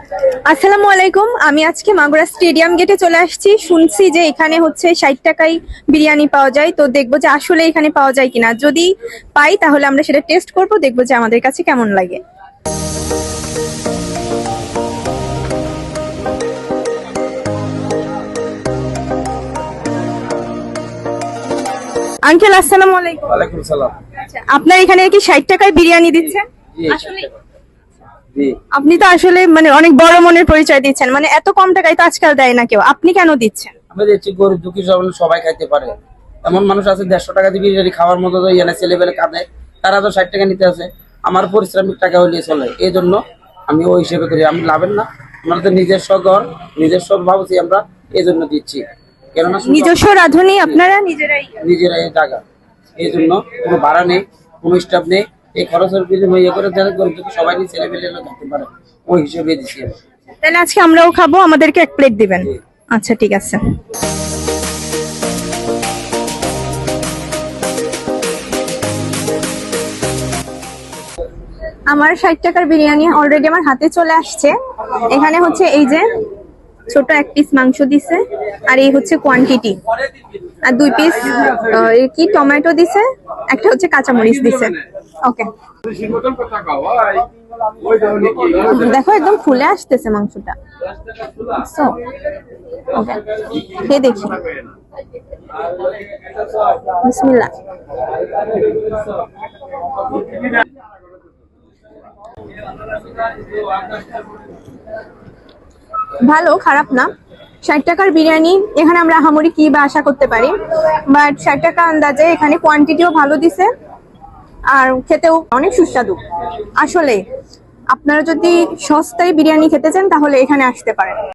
আসসালামু আলাইকুম। আমি আজকে মাগুরা স্টেডিয়াম গেটে চলে আসছি। শুনছি যে এখানে হচ্ছে 60 টাকায় বিরিয়ানি পাওয়া যায়, তো দেখবো যে আসলে এখানে পাওয়া যায় কিনা। যদি পাই তাহলে আমরা সেটা টেস্ট করব, দেখবো যে আমাদের কাছে কেমন লাগে। আঙ্কেল আসসালামু আলাইকুম। ওয়ালাইকুম সালাম। আচ্ছা, আপনার এখানে কি 60 টাকায় বিরিয়ানি দিচ্ছেন? জি আসলে জি। আপনি তো আসলে মানে অনেক বড় মনের পরিচয় দিচ্ছেন, মানে এত কম টাকায় তো আজকাল দেয় না কেউ, আপনি কেন দিচ্ছেন? আমি দেখছি গরিব দুঃখী সবাই খাইতে পারে। এমন মানুষ আছে 150 টাকা দিয়ে বিরিয়ানি খাওয়ার মতো তো এনে ছেলেবেলে কাঁদে, তারা তো 60 টাকা নিতে আছে। আমার পরিশ্রমিক টাকা হলিয়ে চলে, এই জন্য আমি ওই হিসেবে করি। আমি লাভেন না, আমরা তো নিজস্ব ঘর নিজস্ব ভাবছি, আমরা এই জন্য দিচ্ছি। কেননা নিজস্ব রাঁধুনি আপনারা নিজেরাই? নিজেরাই টাকা, এই জন্য কোনো ভাড়া নেই, কোনো স্টাফ নেই। এই খরচের বিনিময়ে ইয়ে করে যারা গরিব দুঃখী সবাই ছেলেবেলে খেতে পারে, ওই হিসেবে দিচ্ছি আমি। তাহলে আজকে আমরাও খাবো, আমাদেরকে 1 প্লেট দিবেন? আচ্ছা ঠিক আছে। আমার 60 টাকার বিরিয়ানি অলরেডি আমার হাতে চলে আসছে। এখানে হচ্ছে এই যে ছোট 1 পিস মাংস দিছে, আর এই হচ্ছে কোয়ান্টিটি, আর 2 পিস কি টমেটো দিছে, একটা হচ্ছে কাঁচামরিচ দিছে। ওকে, দেখো একদম ফুলে আসতেছে মাংসটা। সো ওকে, খেয়ে দেখি। বিসমিল্লাহ। ভালো, খারাপ না। 60 টাকার বিরিয়ানি এখানে আমরা আহামরি কি বা আশা করতে পারি, বাট 60 টাকা আন্দাজে এখানে কোয়ান্টিটিও ভালো দিছে, আর খেতেও অনেক সুস্বাদু। আসলে আপনারা যদি সস্তায় বিরিয়ানি খেতে চান তাহলে এখানে আসতে পারেন।